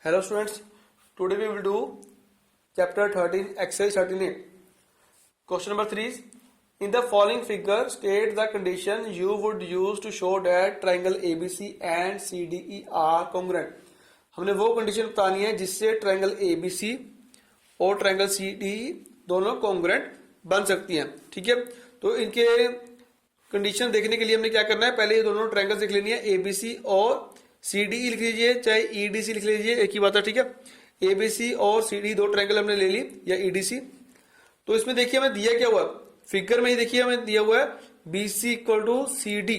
Hello students, today we will do chapter 13 exercise 13a. Question number 3 is, in the following figure state the condition you would use to show that triangle ABC and CDE are congruent. हमने वो condition बतानी है जिससे triangle ABC और triangle CDE दोनों congruent बन सकती हैं. ठीक है, तो इनके कंडीशन देखने के लिए हमने क्या करना है, पहले ये दोनों ट्रायंगल्स देख लेनी है. ABC और CDE लिख लीजिए, चाहे EDC लिख लीजिए, एक ही बात है. ठीक है, ABC और CDE दो ट्रायंगल हमने ले ली, या EDC. तो इसमें देखिए हमें दिया क्या हुआ, फिगर में ही देखिए हमें दिया हुआ है BC equal to CD.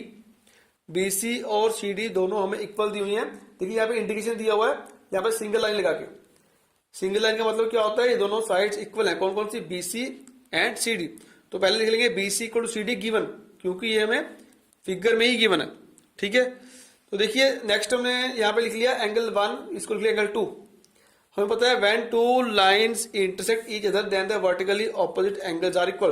BC और CD दोनों हमें इक्वल दी हुई हैं. देखिए यहाँ पे इंडिकेशन दिया हुआ है, यहाँ पे सिंगल लाइन लगा के. सिंगल लाइन का मतलब क्या होता है, ये दोनों साइड्स इक्वल हैं. कौन कौन सी, BC एंड CD. तो पहले लिख लेंगे BC equal to CD given, क्योंकि ये हमें फिगर में ही गिवन है. ठीक है, तो देखिए नेक्स्ट हमने यहाँ पे लिख लिया एंगल 1, इसको लिख लिया एंगल 2. हमें पता है when two lines intersect each other then the vertically opposite angles are equal.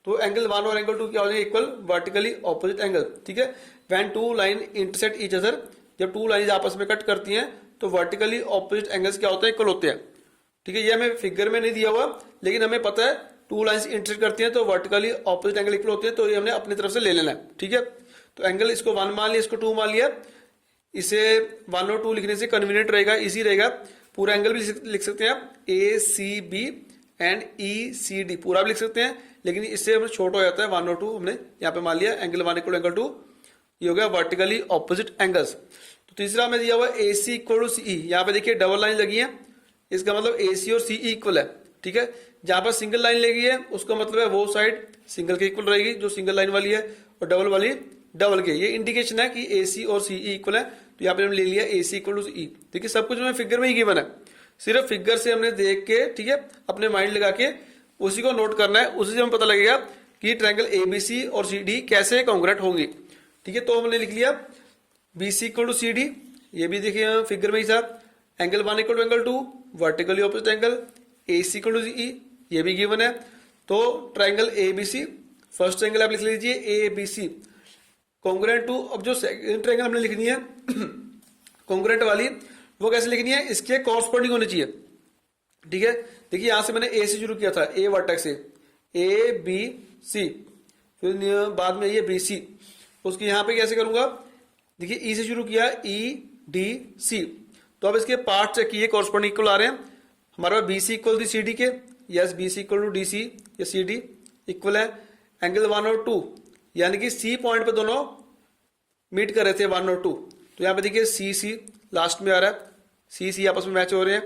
तो एंगल 1 और एंगल 2 क्या हो जाएंगे, इक्वल वर्टिकली ऑपोजिट एंगल. ठीक है, when two line intersect each other, जब टू लाइन आपस में कट करती हैं तो वर्टिकली ऑपोजिट एंगल्स क्या होते हैं, इक्वल होते हैं. ठीक है, ये हमें फिगर में नहीं दिया हुआ, लेकिन हमें पता है टू लाइंस इंटरसेक्ट करती हैं तो वर्टिकली ऑपोजिट एंगल इक्वल होते हैं. तो ये हमने अपनी तरफ से ले लेना है. ठीक है, तो एंगल इसको 1 मान लिया, इसको 2 मान लिया. इसे 1 और 2 लिखने से कन्वीनियंट रहेगा, इजी रहेगा. पूरा एंगल भी लिख सकते हैं आप, ACB एंड ECD पूरा भी लिख सकते हैं, लेकिन इससे हमें छोटा हो जाता है 1 और 2. हमने यहाँ पे मान लिया एंगल 1 इक्वल एंगल 2, ये हो गया वर्टिकली ऑपोजिट एंगल्स. तो तीसरा में दिया हुआ AC इक्वल टू CE. यहाँ पे देखिए डबल लाइन लगी है, इसका मतलब AC और CE इक्वल है. ठीक है, जहां पर सिंगल लाइन लगी है उसका मतलब है वो साइड सिंगल के इक्वल रहेगी जो सिंगल लाइन वाली है, और डबल वाली डबल के. ये इंडिकेशन है कि AC और CE इक्वल है. तो यहाँ पे हमने ले लिया AC इक्वल टू CE. देखिए सब कुछ हमें फिगर में ही गिवन है, सिर्फ फिगर से हमने देख के, ठीक है, अपने माइंड लगा के उसी को नोट करना है. उसी से हमें पता लगेगा कि ट्रायंगल ABC और CD कैसे कॉन्ग्रुएंट होंगी. ठीक है, तो हमने लिख लिया BC इक्वल टू CD, ये भी देखिए फिगर में ही था. Angle 1 equal to angle 2 vertically opposite angle. AC equal to CE, ये भी गिवन है. तो ट्रायंगल ABC, फर्स्ट एंगल आप लिख लीजिए ABC कॉन्ग्रुएंट टू. अब जो सेकंड ट्रायंगल हमने लिखनी है कॉन्ग्रुएंट वाली, वो कैसे लिखनी है, इसके कॉरस्पॉन्डिंग होनी चाहिए. ठीक है, देखिए यहां से मैंने A से शुरू किया था, A वर्टेक्स से ABC, फिर बाद में ये BC, उसके यहां पे कैसे करूंगा, देखिए E से शुरू किया EDC. तो अब इसके पार्ट चेक किए, कॉरस्पॉन्डिंग इक्वल आ रहे हैं. हमारा BC इक्वल टू CD के, yes BC equal to DC या CD इक्वल है. एंगल 1 और 2, यानी कि C पॉइंट पे दोनों मीट कर रहे थे 1 और 2. तो यहाँ पे देखिए CC लास्ट में आ रहा है, CC आपस में मैच हो रहे हैं.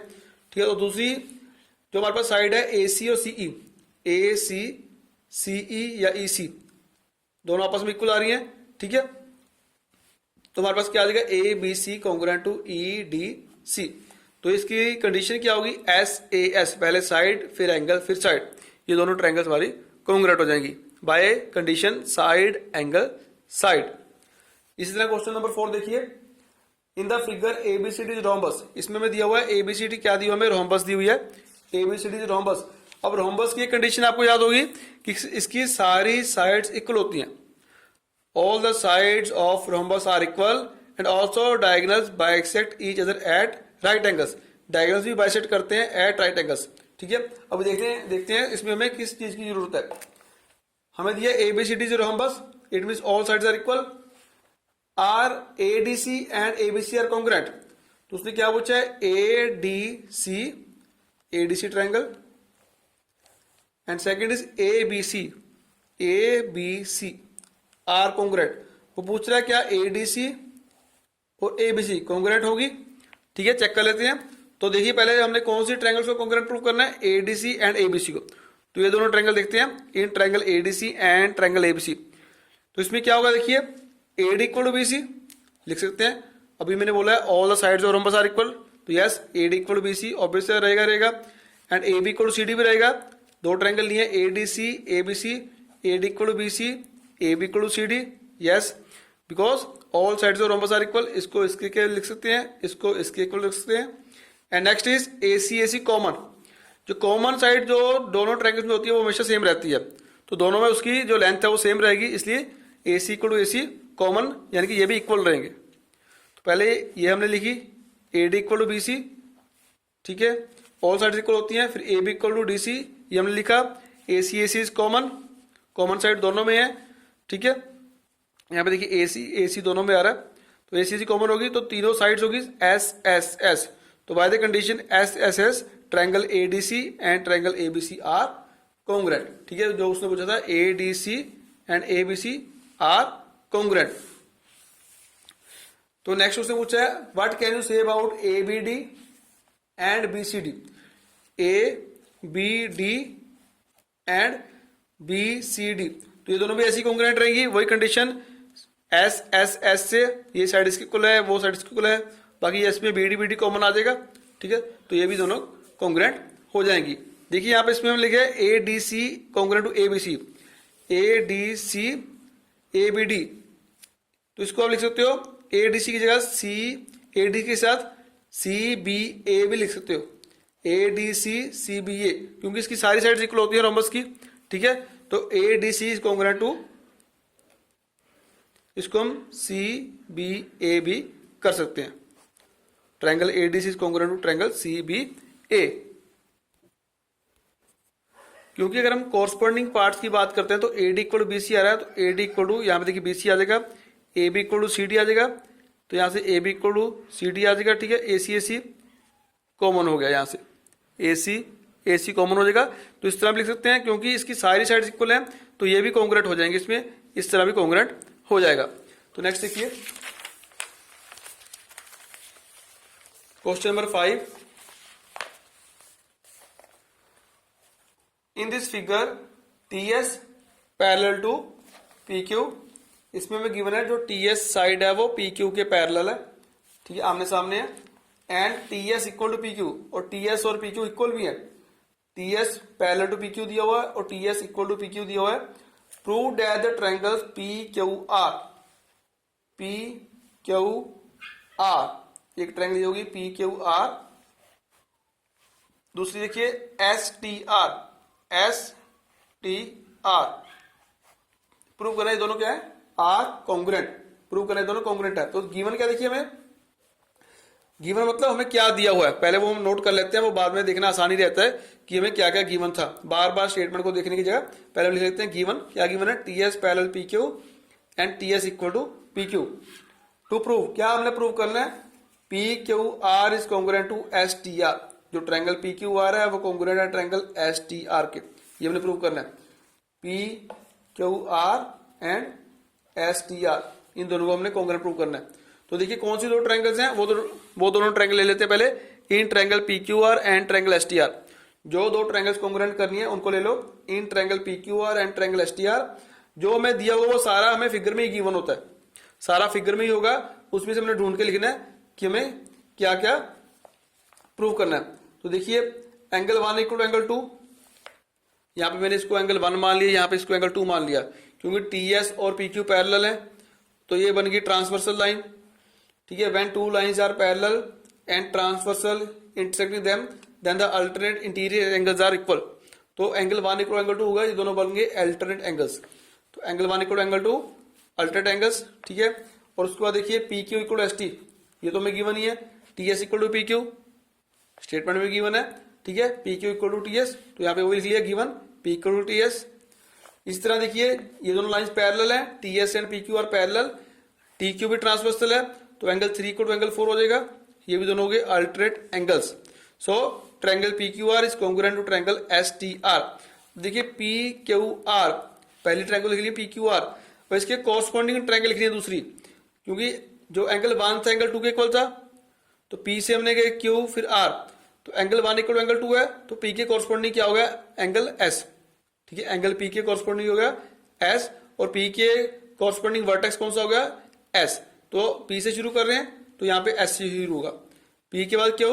ठीक है, तो दूसरी जो हमारे पास साइड है AC और CE, AC CE या EC दोनों आपस में इक्वल आ रही हैं. ठीक है, तो हमारे पास क्या आ जाएगा, ABC कॉन्ग्रुएंट टू EDC. तो इसकी कंडीशन क्या होगी, SAS, पहले साइड फिर एंगल फिर साइड, ये दोनों ट्रायंगल्स हमारी कॉन्ग्रुएंट हो जाएंगी by condition side angle side. इसी तरह क्वेश्चन नंबर 4 देखिए, in the figure ABCD is rhombus. इसमें में दिया हुआ है ABCD क्या दी हुई है, रोम्बस दी हुई है. ABCD is rhombus. अब रोम्बस की कंडीशन आपको याद होगी कि इसकी सारी साइड्स इक्वल होती हैं. All the sides of rhombus are equal and also diagonals bisect each other at right angles. Diagonals भी बाइसेक्ट करते हैं एट राइट एंगल्स. ठीक है, अब देखते हैं इसमें हमें किस चीज की जरूरत है. हमें दिया ABCD is rhombus, it means all sides are equal. Are ADC and ABC are congruent. तो उसने क्या पूछा है, ADC triangle and second is ABC are congruent. वो पूछ रहा है क्या ADC और ABC कॉन्ग्रुएंट होगी. ठीक है, चेक कर लेते हैं. तो देखिए पहले हमने कौन सी ट्रायंगल्स को कॉन्ग्रुएंट प्रूव करना है, ADC एंड ABC को. तो ये दोनों ट्रायंगल देखते हैं, in triangle ADC and triangle ABC. तो इसमें क्या होगा, देखिए AD इक्वल टू BC लिख सकते हैं. अभी मैंने बोला है all the sides of rhombus are equal, तो yes AD equal to BC obviously रहेगा. And AB equal to CD भी रहेगा. दो ट्रायंगल लिए ADC ABC, AD equal to BC, AB equal to CD, yes because all sides of rhombus are equal. इसको इसके लिख सकते हैं, इसको इसके इक्वल लिख सकते हैं. And next is AC common. जो कॉमन साइड जो दोनों ट्रायंगल्स में होती है वो हमेशा सेम रहती है. तो दोनों में उसकी जो लेंथ है वो सेम रहेगी, इसलिए AC equal to AC common, यानी कि ये भी इक्वल रहेंगे. तो पहले ये हमने लिखी AD इक्वल टू BC ठीक है, ऑल साइड इक्वल होती हैं। फिर A B equal to D C, ये हमने लिखा। A C is common, common side दोनों में है, ठीक है। यहाँ पे देखिए ए सी दोनों में आ रहा है, तो ए सी कॉमन होगी तो तीनों साइड्स होगी एस एस एस। तो by the condition S S S triangle A D C and triangle A B C are congruent, ठीक है। जो उसने पूछा था A D C and A B C are congruent. तो नेक्स्ट उसने पूछा है what can you say about A B D and B C D. A B D and B C D, तो ये दोनों भी ऐसी कॉन्ग्रुएंट रहेंगी। वही कंडीशन एस एस एस से ये साइड इसकी इक्वल है, वो साइड इसकी इक्वल है, बाकी इसमें बी डी कॉमन आ जाएगा, ठीक है। तो ये भी दोनों कॉन्ग्रुएंट हो जाएंगी। देखिए यहाँ पे इसमें हम लिखे A D C congruent to A B C, A D C A B D, तो इसको आप लिख सकते हो ए डी सी की जगह सी ए डी के साथ सी बी ए भी लिख सकते हो, ए D C C B A, क्योंकि इसकी सारी साइड्स इक्वल होती है रोम्बस की, ठीक है। तो A D C is congruent to, इसको हम सी बी ए भी कर सकते हैं। Triangle A D C is congruent to triangle C B A. क्योंकि अगर हम कॉरस्पॉन्डिंग पार्ट्स की बात करते हैं तो A D equal to B C आ रहा है, तो ए डी इक्वल टू यहाँ पे देखिए बी सी आ जाएगा, A B equal to C D आ जाएगा, तो यहाँ से A B equal to C D आ जाएगा, ठीक है। ए सी कॉमन हो गया, यहाँ से ए सी कॉमन हो जाएगा। तो इस तरह आप लिख सकते हैं, क्योंकि इसकी सारी साइड्स इक्वल हैं तो ये भी कॉन्ग्रुएंट हो जाएंगे, इसमें इस तरह भी कॉन्ग्रुएंट हो जाएगा। तो नेक्स्ट देखिए question number 5। In this figure T S parallel to P Q, इसमें हमें गिवन है जो टी एस साइड है वो पी क्यू के पैरेलल है, ठीक है, आमने सामने है। And T S equal to P Q, और टी एस और पी क्यू इक्वल भी है। T S parallel to P Q दिया हुआ है और T S equal to P Q दिया हुआ है। Prove that the triangles P Q R, P Q R एक ट्रायंगल होगी पी क्यू आर। दूसरी देखिए S T R, S T R. Prove करना है दोनों क्या है, आर कॉन्ग्रुएंट, प्रूव करना है दोनों कॉन्ग्रुएंट है। तो गिवन क्या देखिए हमें, गिवन मतलब हमें क्या दिया हुआ है, पहले वो हम नोट कर लेते हैं, वो बाद में देखना आसानी रहता है कि हमें क्या क्या गिवन था। बार बार स्टेटमेंट को देखने की जगह पहले हम लिख लेते हैं गिवन, क्या गिवन है, T S parallel P Q and T S equal to P Q. To prove, क्या हमने प्रूव करना है, P Q R is congruent to S T R. जो ट्रायंगल पी क्यू आर है वो कॉन्ग्रुएंट है ट्रायंगल एस टी आर के, ये हमने प्रूव करना है। P Q R and S T R, इन दोनों को हमने कॉन्ग्रुएंट प्रूव करना है। तो देखिए कौन सी दो ट्रायंगल्स हैं, वो दोनों ट्रायंगल ले लेते हैं पहले, in triangle P Q R and triangle S T R. जो दो ट्रायंगल्स कॉन्ग्रुएंट करनी है उनको ले लो, in triangle P Q R and triangle S T R. जो हमें दिया हुआ वो सारा हमें फिगर में ही गिवन होता है, सारा फिगर में ही होगा, उसमें से हमने ढूंढ के लिखना है कि हमें क्या क्या प्रूव करना है। तो देखिए एंगल 1 इक्वल टू एंगल 2, यहाँ पे मैंने इसको एंगल 1 मान लिया, यहाँ पे इसको एंगल 2 मान लिया, क्योंकि टी एस और पी क्यू पैरेलल है, तो ये बन गई ट्रांसवर्सल लाइन, ठीक है। When two lines are parallel and transversal intersecting them then the alternate interior angles are equal. तो एंगल 1 इक्वल एंगल 2 होगा, ये दोनों बन गए अल्टरनेट एंगल्स। तो angle 1 equal angle 2 alternate angles, ठीक है। और उसके बाद देखिए P Q equal S T, ये तो हमें गिवन ही है, T S equal to P Q statement में गिवन है, ठीक है। P Q equal to T S, तो यहाँ पे वही लिख लिया given P equal to T S. इस तरह देखिए ये दोनों लाइंस पैरेलल है, T S and P Q are parallel, T Q भी ट्रांसवर्सल है, तो एंगल 3 इक्वल टू एंगल 4 हो जाएगा, ये भी दोनों हो गए alternate angles. So triangle P Q R is congruent to triangle S T R. देखिए पी क्यू आर पहली ट्रायंगल लिख लिया पी क्यू आर, और इसके कॉरस्पॉन्डिंग ट्रायंगल लिखनी है दूसरी, क्योंकि जो एंगल 1 था एंगल 2 के इक्वल था, तो पी से हमने गए क्यू फिर आर, तो एंगल 1 इक्वल टू एंगल 2 है, तो पी के कॉरस्पॉन्डिंग क्या हो गया, एंगल एस, ठीक है। एंगल पी के कॉरस्पॉन्डिंग हो गया एस, और पी के कॉरस्पॉन्डिंग वर्टेक्स कौन सा हो गया, एस। तो पी से शुरू कर रहे हैं तो यहाँ पे एस से शुरू होगा, पी के बाद क्यू,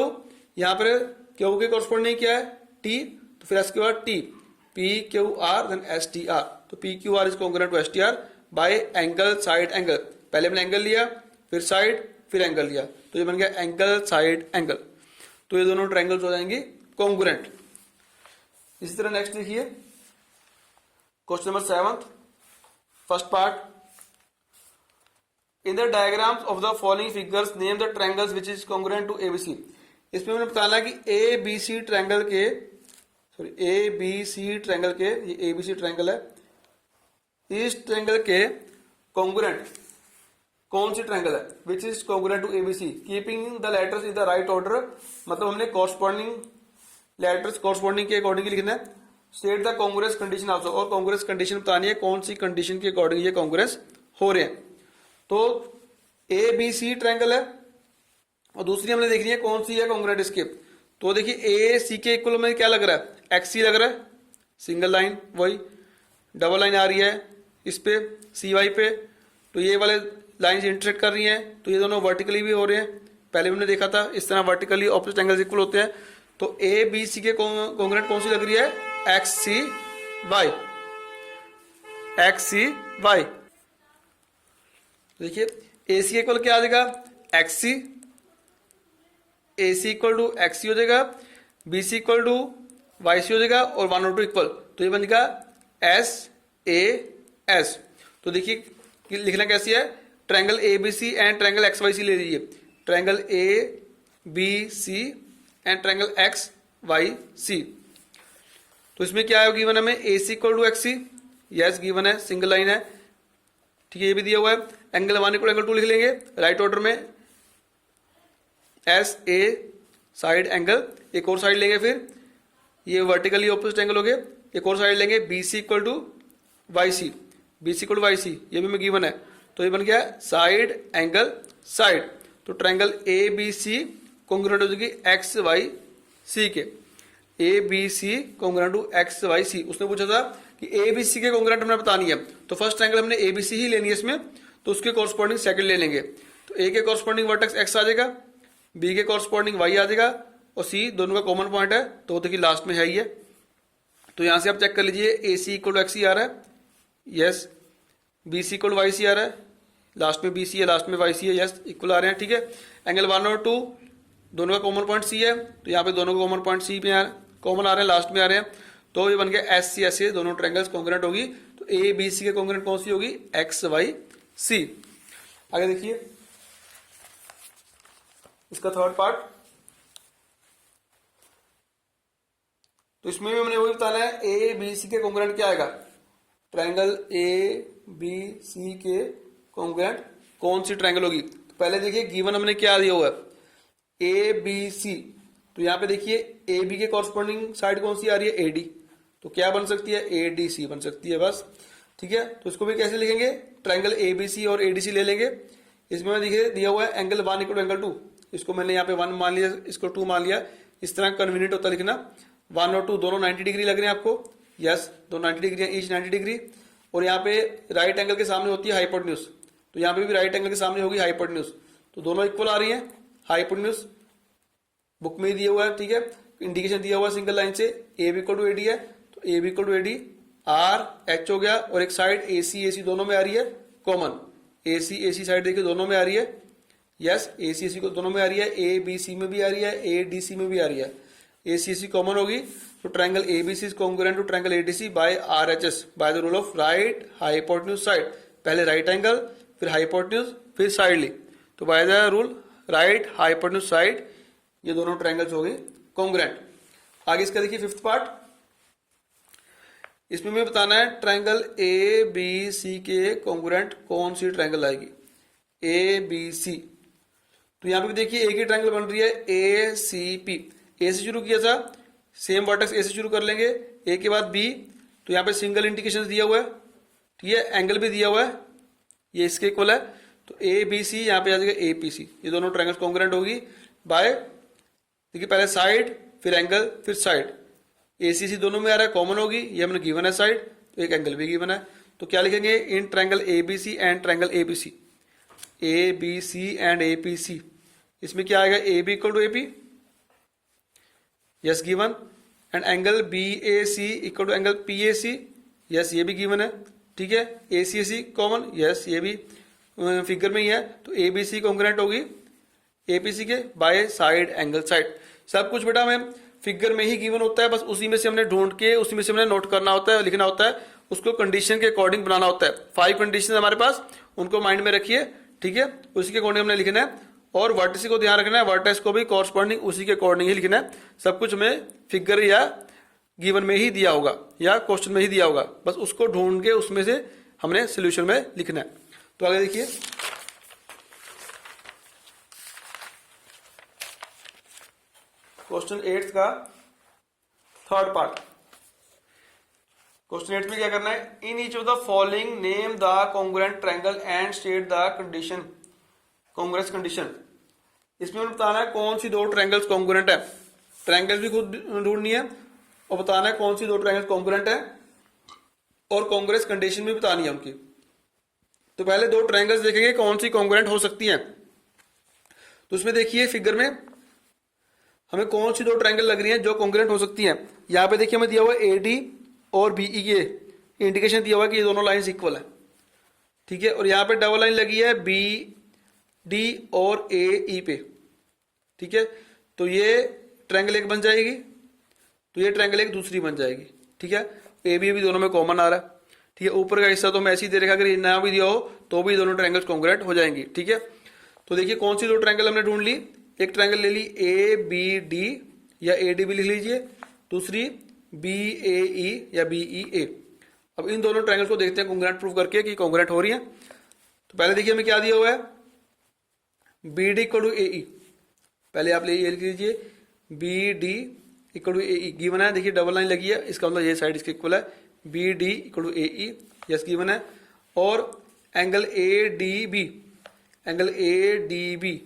यहाँ पर क्यू के कॉरस्पॉन्डिंग क्या है टी, तो फिर एस के बाद T, P Q R then S T R. तो P Q R is congruent to S T R by angle side angle. पहले हमने एंगल लिया, फिर साइड, फिर एंगल लिया, तो ये बन गया एंगल साइड एंगल। तो ये दोनों ट्रायंगल्स हो जाएंगे कॉन्ग्रुएंट। इसी तरह नेक्स्ट देखिए question number 7 first part. In the diagrams of the following figures, name the triangles which is congruent to ABC. इसमें मैंने बताना है कि ए बी सी ट्रायंगल के, sorry A B C triangle के, ये ए बी सी ट्रायंगल है, इस ट्रायंगल के कॉन्ग्रुएंट कौन सी ट्रायंगल है, which is congruent to ABC keeping the letters in the right order, मतलब हमने कॉरस्पॉन्डिंग लेटर्स कॉरस्पॉन्डिंग के अकॉर्डिंग लिखना है। State the congruence condition also, और कॉन्ग्रुएंस कंडीशन बतानी है कौन सी कंडीशन के अकॉर्डिंग ये कॉन्ग्रुएंस हो रहे हैं। तो ए बी सी ट्रायंगल है और दूसरी हमने देखनी है कौन सी है कॉन्ग्रुएंट इसके। तो देखिए ए सी के इक्वल में क्या लग रहा है, एक्स सी लग रहा है, सिंगल लाइन, वही डबल लाइन आ रही है इस पे सी वाई पे, तो ये वाले लाइंस इंटरसेक्ट कर रही हैं, तो ये दोनों वर्टिकली भी हो रहे हैं। पहले हमने देखा था इस तरह वर्टिकली ऑपोजिट एंगल्स इक्वल होते हैं। तो ए बी सी के कॉन्ग्रुएंट कौन सी लग रही है, X C Y, X C Y. देखिए ए सी इक्वल क्या आ जाएगा, X C, A C equal to X C हो जाएगा, B C equal to Y C हो जाएगा, और 1 और 2 इक्वल, तो ये बन जाएगा एस ए एस। तो देखिए लिखना कैसी है, triangle A B C and triangle X Y C ले लीजिए, triangle A B C and triangle X Y C. तो इसमें क्या है गिवन हमें, A C equal to X C, yes given है, सिंगल लाइन है, ठीक है, ये भी दिया हुआ है। एंगल 1 इक्वल एंगल 2 लिख लेंगे राइट ऑर्डर में, एस ए साइड एंगल, एक और साइड लेंगे, फिर ये वर्टिकली ऑपोजिट एंगल हो गए, एक और साइड लेंगे B C equal to Y C, B C equal to Y C, ये भी में गिवन है, तो ये बन गया साइड एंगल साइड। तो triangle A B C congruent हो जाएगी एक्स वाई सी के, A B C congruent to X Y C. उसने पूछा था कि ए बी सी के कॉन्ग्रुएंट हमने बतानी है, तो फर्स्ट ट्रायंगल हमने ए बी सी ही लेनी है इसमें, तो उसके कॉरस्पॉन्डिंग सेकंड ले लेंगे। तो ए के कॉरस्पॉन्डिंग वर्टेक्स एक्स आ जाएगा, बी के कॉरस्पॉन्डिंग वाई आ जाएगा, और सी दोनों का कॉमन पॉइंट है, तो देखिए लास्ट में है ही है। तो यहां से आप चेक कर लीजिए, A C equal to X C आ रहा है, yes, B C equal to Y C आ रहा है, लास्ट में बी सी है, लास्ट में वाई सी है, यस, इक्वल आ रहे हैं, ठीक है। एंगल 1 और 2 दोनों का कॉमन पॉइंट सी है, तो यहाँ पे दोनों का कॉमन पॉइंट सी पे कॉमन आ रहे हैं, लास्ट में आ रहे हैं, तो ये बन गया एस सी एस ए, दोनों ट्रायंगल्स कॉन्ग्रुएंट होगी। तो ए बी सी के कॉन्ग्रुएंट कौन सी होगी, एक्स वाई सी। आगे देखिए इसका थर्ड पार्ट, तो इसमें भी हमने वही बताना है ए बी सी के कॉन्ग्रुएंट क्या आएगा, ट्रायंगल ए बी सी के कॉन्ग्रुएंट कौन सी ट्रायंगल होगी। तो पहले देखिए गिवन हमने क्या दिया हुआ है, ए बी सी, तो यहाँ पे देखिए ए बी के कॉरस्पॉन्डिंग साइड कौन सी आ रही है, ए डी, तो क्या बन सकती है, ए डी सी बन सकती है बस, ठीक है। तो इसको भी कैसे लिखेंगे, ट्रायंगल ए बी सी और ए डी सी ले लेंगे। इसमें देखिए दिया हुआ है एंगल 1 इक्वल एंगल 2, इसको मैंने यहाँ पे 1 मान लिया, इसको 2 मान लिया, इस तरह कन्वीनियंट होता लिखना। 1 और 2 दोनों 90 डिग्री लग रहे हैं आपको, यस, दो 90 डिग्री है, ईच 90 डिग्री, और यहाँ पे राइट एंगल के सामने होती है हाइपोटेन्यूज, तो यहाँ पे भी राइट एंगल के सामने होगी हाइपोटेन्यूज, तो दोनों इक्वल आ रही है। हाइपोटेन्यूज बुक में ही दिया हुआ है, ठीक है, इंडिकेशन दिया हुआ है सिंगल लाइन से, A B equal to A D है, तो A B equal to A D, R H हो गया, और एक साइड ए सी दोनों में आ रही है कॉमन, ए सी साइड देखिए दोनों में आ रही है, यस, ए सी को दोनों में आ रही है, ए बी सी में भी आ रही है, ए डी सी में भी आ रही है, ए सी कॉमन होगी। तो triangle A B C is congruent to triangle A D C by R H S, by the rule of right hypotenuse side, पहले राइट एंगल फिर हाइपोटेन्यूज फिर साइड ली, तो by the rule right hypotenuse side, ये दोनों triangles हो गए congruent. आगे इसका देखिए फिफ्थ पार्ट, इसमें भी बताना है ट्रायंगल ए बी सी के कॉन्ग्रुएंट कौन सी ट्रायंगल आएगी, ए बी सी। तो यहाँ पे देखिए एक ही ट्रायंगल बन रही है ए सी पी, ए से शुरू किया था, सेम वर्टेक्स ए से शुरू कर लेंगे, ए के बाद बी, तो यहाँ पे सिंगल इंडिकेशन दिया हुआ है, ठीक है, एंगल भी दिया हुआ है, ये इसके इक्वल है, तो ए बी सी यहाँ पे आ जाएगा ए पी सी, ये दोनों ट्रायंगल्स कॉन्ग्रुएंट होगी बाय, देखिए पहले साइड फिर एंगल फिर साइड, ए सी सी दोनों में आ रहा है कॉमन होगी, ये हमने गिवन है साइड, तो एक एंगल भी गिवन है, तो क्या लिखेंगे, in triangle A B C and triangle A B C, A B C and A P C, इसमें क्या आएगा, A B equal to A P, yes given, and angle B A C equal to angle P A C, yes ये भी given है, ठीक है, ए सी common, yes ये भी फिगर में ही है, तो ए बी सी कॉन्ग्रुएंट होगी ए पी सी के बाय साइड एंगल साइड। सब कुछ बेटा हमें फिगर में ही गिवन होता है, बस उसी में से हमने ढूंढ के उसी में से हमने नोट करना होता है, लिखना होता है, उसको कंडीशन के अकॉर्डिंग बनाना होता है। 5 कंडीशन हमारे पास, उनको माइंड में रखिए, ठीक है, उसी के अकॉर्डिंग हमने लिखना है, और वर्टिस को ध्यान रखना है, वर्टेक्स को भी कॉरस्पॉन्डिंग उसी के अकॉर्डिंग ही लिखना है। सब कुछ में फिगर या गिवन में ही दिया होगा या क्वेश्चन में ही दिया होगा, बस उसको ढूंढ के उसमें से हमने सोल्यूशन में लिखना है। तो आगे देखिए, क्वेश्चन 8 का थर्ड पार्ट। क्वेश्चन 8 में क्या करना है, in each of the following name the congruent triangle and state the condition, congruence condition. इसमें हमें बताना है कौन सी दो ट्रायंगल्स कॉन्ग्रुएंट है, ट्रायंगल भी खुद ढूंढनी है और बताना है कौन सी दो ट्रायंगल्स कॉन्ग्रुएंट है और कॉन्ग्रुएंस कंडीशन भी बतानी है उनकी। तो पहले दो ट्रायंगल्स देखेंगे कौन सी कॉन्ग्रुएंट हो सकती हैं। तो उसमें देखिए फिगर में हमें कौन सी दो ट्रायंगल लग रही हैं जो कॉन्ग्रुएंट हो सकती हैं। यहाँ पे देखिए हमें दिया हुआ है AD और BE के इंडिकेशन दिया हुआ है कि ये दोनों लाइंस इक्वल है, ठीक है। और यहाँ पे डबल लाइन लगी है BD और AE पे, ठीक है। तो ये ट्रायंगल एक बन जाएगी, तो ये ट्रायंगल एक दूसरी बन जाएगी, ठीक है। AB भी दोनों में कॉमन आ रहा है, ठीक है। ऊपर का हिस्सा तो मैं ऐसे ही दे रखा, अगर ना भी दिया हो तो भी दोनों ट्रायंगल्स कॉन्ग्रुएंट हो जाएंगी, ठीक है। तो देखिए कौन सी दो ट्रायंगल हमने ढूंढ ली, एक ट्रायंगल ले ली ABD या ADB लिख लीजिए, दूसरी BAE या BEA। अब इन दोनों ट्रायंगल को देखते हैं कॉन्ग्रुएंट प्रूव करके कि कॉन्ग्रुएंट हो रही है। तो पहले देखिए हमें क्या दिया हुआ है, BD इक्वल टू AE, पहले आप ये लिख लीजिए BD equal to AE given है। देखिए डबल लाइन लगी है, इसका मतलब ये साइड इसके इक्वल है, BD equal to AE, yes given है। और एंगल ADB, एंगल ADB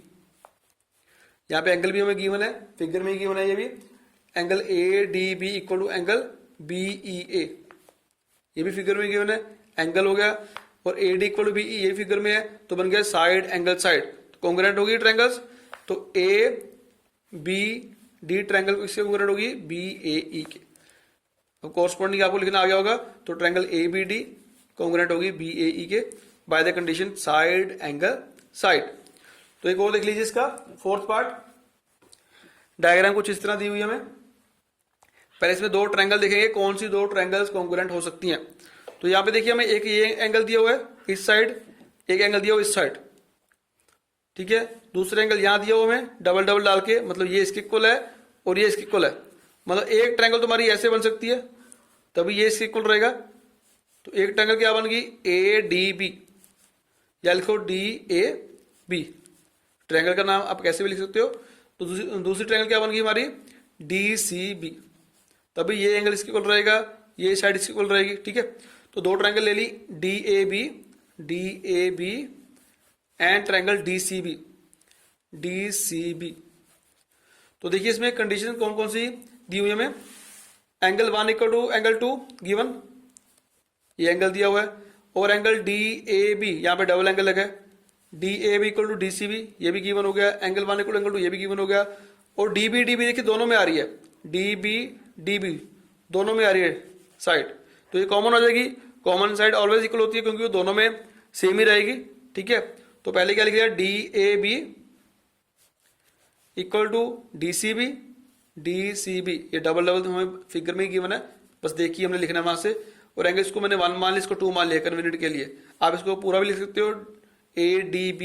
यहाँ पे एंगल भी हमें गिवन है, फिगर में ही गिवन है ये भी, angle ADB equal to angle BEA, ये भी फिगर में गिवन है, एंगल हो गया। और AD इक्वल टू BE ये फिगर में है, तो बन गया साइड एंगल साइड, तो कॉन्ग्रुएंट होगी ट्रायंगल्स। तो ABD ट्रायंगल किससे कॉन्ग्रुएंट होगी, BAE के। अब कॉरस्पॉन्डिंग आपको लिखना आ गया होगा, तो ट्रायंगल ABD कॉन्ग्रुएंट होगी BAE के bye the condition side angle side. तो एक और देख लीजिए इसका फोर्थ पार्ट। डायग्राम कुछ इस तरह दी हुई है हमें। पहले इसमें दो ट्रायंगल देखेंगे कौन सी दो ट्रायंगल्स कॉन्ग्रुएंट हो सकती हैं। तो यहाँ पे देखिए हमें एक ये एंगल दिया हुआ है इस साइड, एक एंगल दिया हुआ इस साइड, ठीक है। दूसरा एंगल यहाँ दिया हुआ हमें डबल डबल डाल के, मतलब ये इसके इक्वल है और ये इसके इक्वल है। मतलब एक ट्रायंगल तुम्हारी ऐसे बन सकती है, तभी ये इसके इक्वल रहेगा। तो एक ट्रायंगल क्या बन गई ADB, या लिखो DAB, ट्रायंगल का नाम आप कैसे भी लिख सकते हो। तो दूसरी ट्रायंगल क्या बन गई हमारी DCB, तभी ये एंगल इसके इक्वल रहेगा, ये साइड इसके इक्वल रहेगी, ठीक है। तो दो ट्रायंगल ले ली DAB एंड ट्रायंगल DCB। तो देखिए इसमें कंडीशन कौन कौन सी दी हुई है हमें। Angle 1 equal to angle 2 given, ये एंगल दिया हुआ है। और एंगल DAB, यहाँ पे डबल एंगल लगा है, DAB इक्वल टू DCB, ये भी गिवन हो गया। एंगल 1 इक्वल टू एंगल 2, ये भी गिवन हो गया। और DB देखिए दोनों में आ रही है, DB दोनों में आ रही है साइड, तो ये कॉमन हो जाएगी। कॉमन साइड ऑलवेज इक्वल होती है क्योंकि वो दोनों में सेम ही रहेगी, ठीक है। तो पहले क्या लिख दिया DAB इक्वल टू DCB, ये डबल डबल हमें फिगर में ही गिवन है, बस देखिए हमने लिखना है वहां से। और एंगल इसको मैंने 1 मान लिया, इसको 2 मान लिया कन्वीनियंट के लिए। आप इसको पूरा भी लिख सकते हो ADB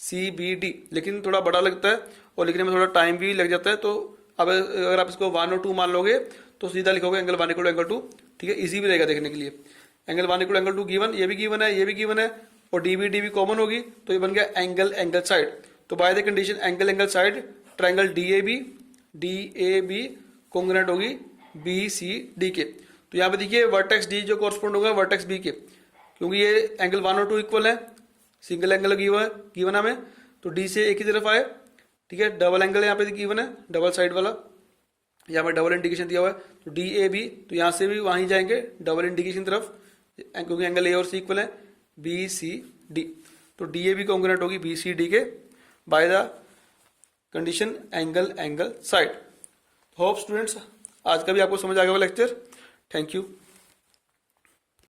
CBD, लेकिन थोड़ा बड़ा लगता है और लिखने में थोड़ा टाइम भी लग जाता है। तो अब अगर आप इसको 1 और 2 मान लोगे तो सीधा लिखोगे एंगल 1 इक्वल टू एंगल 2, ठीक है। इजी भी रहेगा देखने के लिए। एंगल 1 इक्वल एंगल 2 गिवन, ये भी गिवन है, ये भी गिवन है। और DB कॉमन होगी, तो ये बन गया एंगल साइड। तो by the condition angle side triangle DAB congruent होगी BCD के। तो यहाँ पे देखिए वर्टेक्स D जो कॉरस्पॉन्ड होगा वर्टेक्स B के, क्योंकि ये एंगल 1 और 2 इक्वल है, सिंगल एंगल गिवन हमें, तो D से एक ही तरफ आए, ठीक है। डबल एंगल यहाँ पे गिवन है, डबल साइड वाला, यहाँ पे डबल इंडिकेशन दिया हुआ है। तो DAB, तो यहाँ से भी वहीं जाएंगे डबल इंडिकेशन तरफ, क्योंकि एंगल A और C इक्वल है BCD। तो DAB कॉन्ग्रुएंट होगी BCD के bye the condition angle side. Hope students आज का भी आपको समझ आ गया होगा लेक्चर। Thank you.